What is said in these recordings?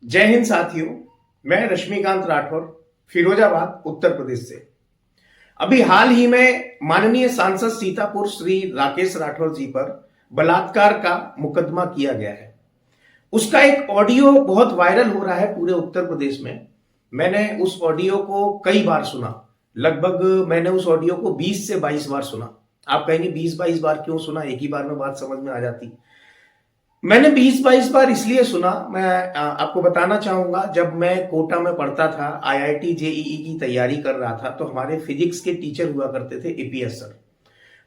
जय हिंद साथियों। मैं रश्मिकांत राठौर, फिरोजाबाद, उत्तर प्रदेश से। अभी हाल ही में माननीय सांसद सीतापुर श्री राकेश राठौर जी पर बलात्कार का मुकदमा किया गया है। उसका एक ऑडियो बहुत वायरल हो रहा है पूरे उत्तर प्रदेश में। मैंने उस ऑडियो को कई बार सुना। लगभग मैंने उस ऑडियो को 20 से 22 बार सुना। आप कहेंगे 20-22 बार क्यों सुना, एक ही बार में बात समझ में आ जाती। मैंने 20-22 बार इसलिए सुना, मैं आपको बताना चाहूंगा। जब मैं कोटा में पढ़ता था, आईआईटी जेईई की तैयारी कर रहा था, तो हमारे फिजिक्स के टीचर हुआ करते थे, ईपीएस सर।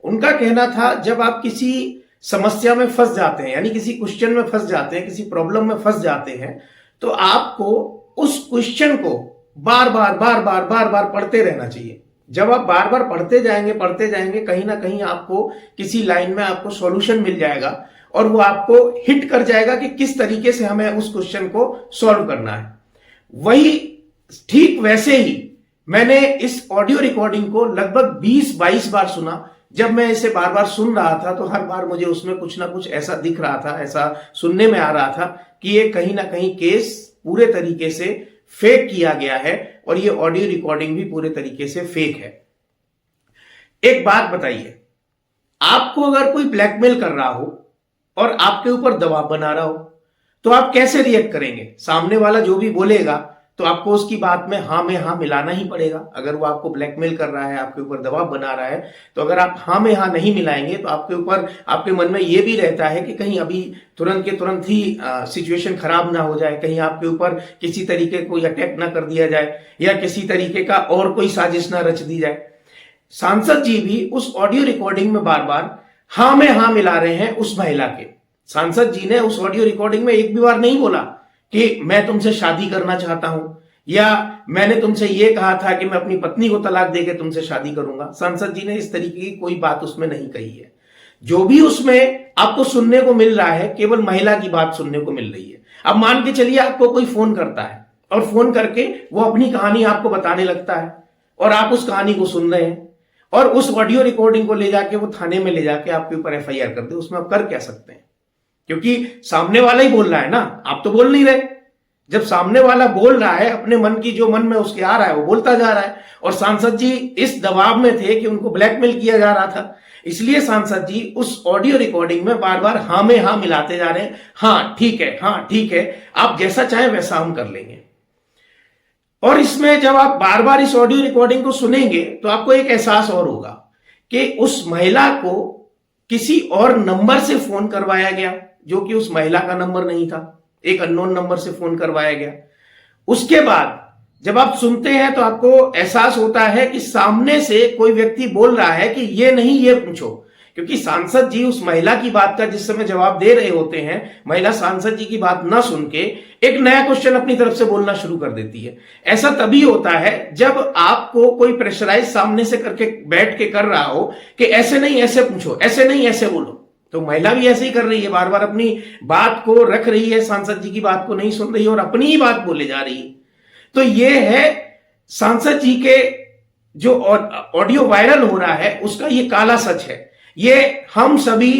उनका कहना था, जब आप किसी समस्या में फंस जाते हैं, यानी किसी क्वेश्चन में फंस जाते हैं, किसी प्रॉब्लम में फंस जाते हैं, तो आपको उस क्वेश्चन को बार बार पढ़ते रहना चाहिए। जब आप बार बार पढ़ते जाएंगे, कहीं ना कहीं आपको किसी लाइन में आपको सॉल्यूशन मिल जाएगा और वो आपको हिट कर जाएगा कि किस तरीके से हमें उस क्वेश्चन को सॉल्व करना है। वही ठीक वैसे ही मैंने इस ऑडियो रिकॉर्डिंग को लगभग 20-22 बार सुना। जब मैं इसे बार बार सुन रहा था तो हर बार मुझे उसमें कुछ ना कुछ ऐसा दिख रहा था, ऐसा सुनने में आ रहा था कि ये कहीं ना कहीं केस पूरे तरीके से फेक किया गया है और ये ऑडियो रिकॉर्डिंग भी पूरे तरीके से फेक है। एक बात बताइए, आपको अगर कोई ब्लैकमेल कर रहा हो और आपके ऊपर दबाव बना रहा हो, तो आप कैसे रिएक्ट करेंगे? सामने वाला जो भी बोलेगा तो आपको उसकी बात में हाँ मिलाना ही पड़ेगा। अगर वो आपको ब्लैकमेल कर रहा है, आपके ऊपर दबाव बना रहा है, तो अगर आप हाँ में हाँ नहीं मिलाएंगे तो आपके ऊपर, आपके मन में ये भी रहता है कि कहीं अभी तुरंत के तुरंत ही सिचुएशन खराब ना हो जाए, कहीं आपके ऊपर किसी तरीके कोई अटैक ना कर दिया जाए या किसी तरीके का और कोई साजिश ना रच दी जाए। सांसद जी भी उस ऑडियो रिकॉर्डिंग में बार बार हाँ में हाँ मिला रहे हैं उस महिला के। सांसद जी ने उस ऑडियो रिकॉर्डिंग में एक भी बार नहीं बोला कि मैं तुमसे शादी करना चाहता हूं या मैंने तुमसे ये कहा था कि मैं अपनी पत्नी को तलाक देके तुमसे शादी करूंगा। सांसद जी ने इस तरीके की कोई बात उसमें नहीं कही है। जो भी उसमें आपको सुनने को मिल रहा है, केवल महिला की बात सुनने को मिल रही है। अब मान के चलिए आपको कोई फोन करता है और फोन करके वो अपनी कहानी आपको बताने लगता है और आप उस कहानी को सुन रहे हैं और उस ऑडियो रिकॉर्डिंग को ले जाके वो थाने में ले जाके आपके ऊपर एफआईआर कर दे। उसमें आप कर क्या सकते हैं? क्योंकि सामने वाला ही बोल रहा है ना, आप तो बोल नहीं रहे। जब सामने वाला बोल रहा है, अपने मन की जो मन में उसके आ रहा है वो बोलता जा रहा है। और सांसद जी इस दबाव में थे कि उनको ब्लैकमेल किया जा रहा था, इसलिए सांसद जी उस ऑडियो रिकॉर्डिंग में बार बार हाँ में हाँ मिलाते जा रहे हैं। हाँ ठीक है, हाँ ठीक है, आप जैसा चाहें वैसा हम कर लेंगे। और इसमें जब आप बार बार इस ऑडियो रिकॉर्डिंग को सुनेंगे तो आपको एक एहसास और होगा कि उस महिला को किसी और नंबर से फोन करवाया गया, जो कि उस महिला का नंबर नहीं था, एक अननोन नंबर से फोन करवाया गया। उसके बाद जब आप सुनते हैं तो आपको एहसास होता है कि सामने से कोई व्यक्ति बोल रहा है कि ये नहीं, ये पूछो। क्योंकि सांसद जी उस महिला की बात का जिस समय जवाब दे रहे होते हैं, महिला सांसद जी की बात ना सुन के एक नया क्वेश्चन अपनी तरफ से बोलना शुरू कर देती है। ऐसा तभी होता है जब आपको कोई प्रेशराइज सामने से करके बैठ के कर रहा हो कि ऐसे नहीं ऐसे पूछो, ऐसे नहीं ऐसे बोलो। तो महिला भी ऐसे ही कर रही है, बार बार अपनी बात को रख रही है, सांसद जी की बात को नहीं सुन रही और अपनी ही बात बोले जा रही है। तो ये है सांसद जी के जो ऑडियो वायरल हो रहा है उसका ये काला सच है। ये हम सभी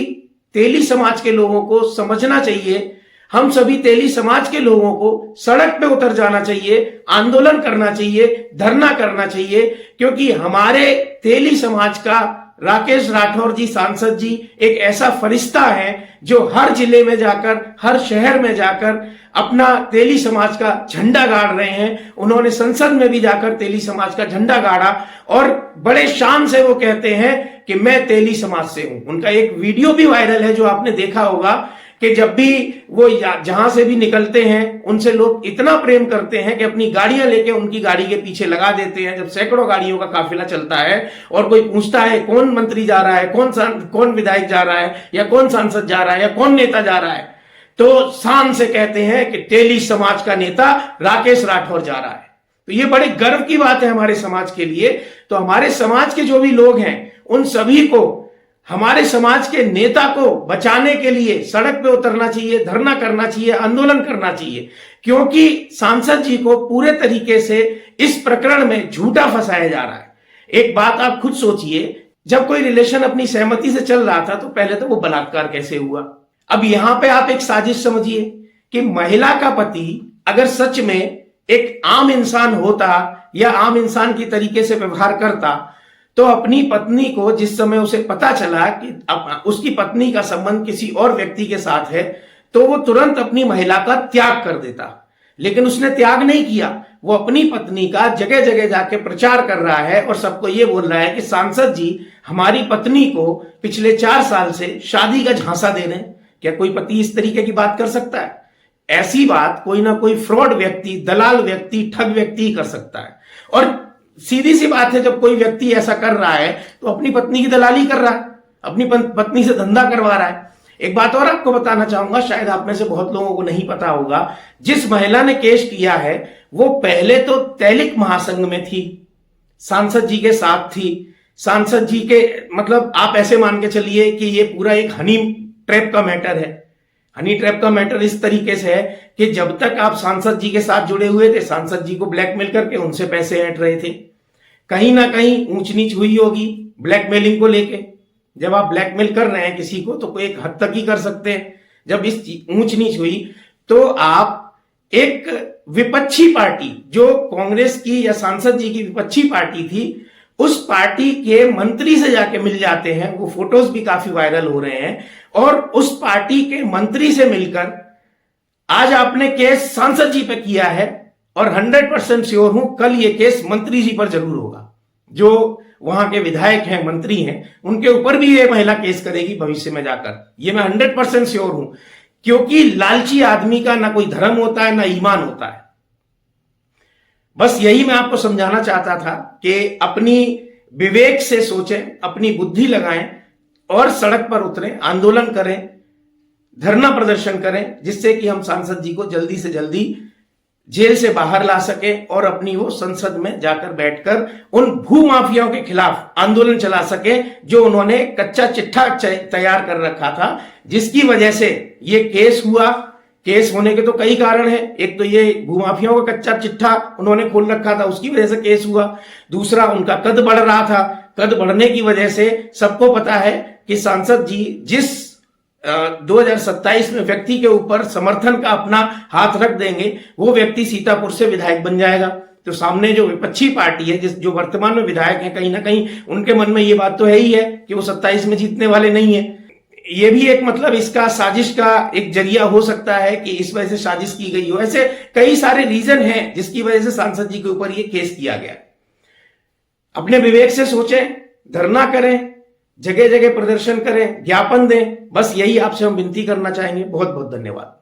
तेली समाज के लोगों को समझना चाहिए। हम सभी तेली समाज के लोगों को सड़क पे उतर जाना चाहिए, आंदोलन करना चाहिए, धरना करना चाहिए, क्योंकि हमारे तेली समाज का राकेश राठौर जी, सांसद जी, एक ऐसा फरिश्ता है जो हर जिले में जाकर, हर शहर में जाकर अपना तेली समाज का झंडा गाड़ रहे हैं। उन्होंने संसद में भी जाकर तेली समाज का झंडा गाड़ा और बड़े शान से वो कहते हैं कि मैं तेली समाज से हूं। उनका एक वीडियो भी वायरल है जो आपने देखा होगा कि जब भी वो जहां से भी निकलते हैं उनसे लोग इतना प्रेम करते हैं कि अपनी गाड़ियां लेके उनकी गाड़ी के पीछे लगा देते हैं। जब सैकड़ों गाड़ियों का काफिला चलता है और कोई पूछता है कौन मंत्री जा रहा है, कौन विधायक जा रहा है या कौन सांसद जा रहा है या कौन नेता जा रहा है, तो शान से कहते हैं कि तेली समाज का नेता राकेश राठौर जा रहा है। तो ये बड़े गर्व की बात है हमारे समाज के लिए। तो हमारे समाज के जो भी लोग हैं उन सभी को हमारे समाज के नेता को बचाने के लिए सड़क पे उतरना चाहिए, धरना करना चाहिए, आंदोलन करना चाहिए, क्योंकि सांसद जी को पूरे तरीके से इस प्रकरण में झूठा फंसाया जा रहा है। एक बात आप खुद सोचिए, जब कोई रिलेशन अपनी सहमति से चल रहा था तो पहले तो वो बलात्कार कैसे हुआ? अब यहां पे आप एक साजिश समझिए कि महिला का पति अगर सच में एक आम इंसान होता या आम इंसान की तरीके से व्यवहार करता, तो अपनी पत्नी को जिस समय उसे पता चला कि उसकी पत्नी का संबंध किसी और व्यक्ति के साथ है, तो वो तुरंत अपनी महिला का त्याग कर देता। लेकिन उसने त्याग नहीं किया, वो अपनी पत्नी का जगह जगह जाके प्रचार कर रहा है और सबको ये बोल रहा है कि सांसद जी हमारी पत्नी को पिछले 4 साल से शादी का झांसा दे रहे हैं। क्या कोई पति इस तरीके की बात कर सकता है? ऐसी बात कोई ना कोई फ्रॉड व्यक्ति, दलाल व्यक्ति, ठग व्यक्ति कर सकता है। और सीधी सी बात है, जब कोई व्यक्ति ऐसा कर रहा है तो अपनी पत्नी की दलाली कर रहा है, अपनी पत्नी से धंधा करवा रहा है। एक बात और आपको बताना चाहूंगा, शायद आप में से बहुत लोगों को नहीं पता होगा, जिस महिला ने केस किया है वो पहले तो तैलिक महासंघ में थी, सांसद जी के साथ थी। सांसद जी के मतलब आप ऐसे मान के चलिए कि ये पूरा एक हनी ट्रैप का मैटर है। हनी ट्रैप का मैटर इस तरीके से है कि जब तक आप सांसद जी के साथ जुड़े हुए थे, सांसद जी को ब्लैकमेल करके उनसे पैसे ऐंठ रहे थे। कहीं ना कहीं ऊंच नीच हुई होगी ब्लैकमेलिंग को लेके। जब आप ब्लैकमेल कर रहे हैं किसी को तो कोई एक हद तक ही कर सकते हैं। जब इस ऊंच नीच हुई तो आप एक विपक्षी पार्टी, जो कांग्रेस की या सांसद जी की विपक्षी पार्टी थी, उस पार्टी के मंत्री से जाके मिल जाते हैं। वो फोटोज भी काफी वायरल हो रहे हैं। और उस पार्टी के मंत्री से मिलकर आज आपने केस सांसद जी पे किया है और 100% श्योर हूं कल ये केस मंत्री जी पर जरूर होगा। जो वहां के विधायक हैं, मंत्री हैं, उनके ऊपर भी ये महिला केस करेगी भविष्य में जाकर। ये मैं 100% श्योर हूं, क्योंकि लालची आदमी का ना कोई धर्म होता है ना ईमान होता है। बस यही मैं आपको समझाना चाहता था कि अपनी विवेक से सोचें, अपनी बुद्धि लगाएं और सड़क पर उतरें, आंदोलन करें, धरना प्रदर्शन करें, जिससे कि हम सांसद जी को जल्दी से जल्दी जेल से बाहर ला सके और अपनी वो संसद में जाकर बैठकर उन भू माफियाओं के खिलाफ आंदोलन चला सके, जो उन्होंने कच्चा चिट्ठा तैयार कर रखा था, जिसकी वजह से ये केस हुआ। केस होने के तो कई कारण हैं। एक तो ये भूमाफियाओं का कच्चा चिट्ठा उन्होंने खोल रखा था, उसकी वजह से केस हुआ। दूसरा, उनका कद बढ़ रहा था। कद बढ़ने की वजह से सबको पता है कि सांसद जी जिस 2027 में व्यक्ति के ऊपर समर्थन का अपना हाथ रख देंगे, वो व्यक्ति सीतापुर से विधायक बन जाएगा। तो सामने जो विपक्षी पार्टी है, जो वर्तमान में विधायक है, कहीं ना कहीं उनके मन में ये बात तो है ही है कि वो 27 में जीतने वाले नहीं है। ये भी एक मतलब इसका साजिश का एक जरिया हो सकता है कि इस वजह से साजिश की गई हो। ऐसे कई सारे रीजन हैं जिसकी वजह से सांसद जी के ऊपर ये केस किया गया। अपने विवेक से सोचें, धरना करें, जगह जगह प्रदर्शन करें, ज्ञापन दें। बस यही आपसे हम विनती करना चाहेंगे। बहुत बहुत धन्यवाद।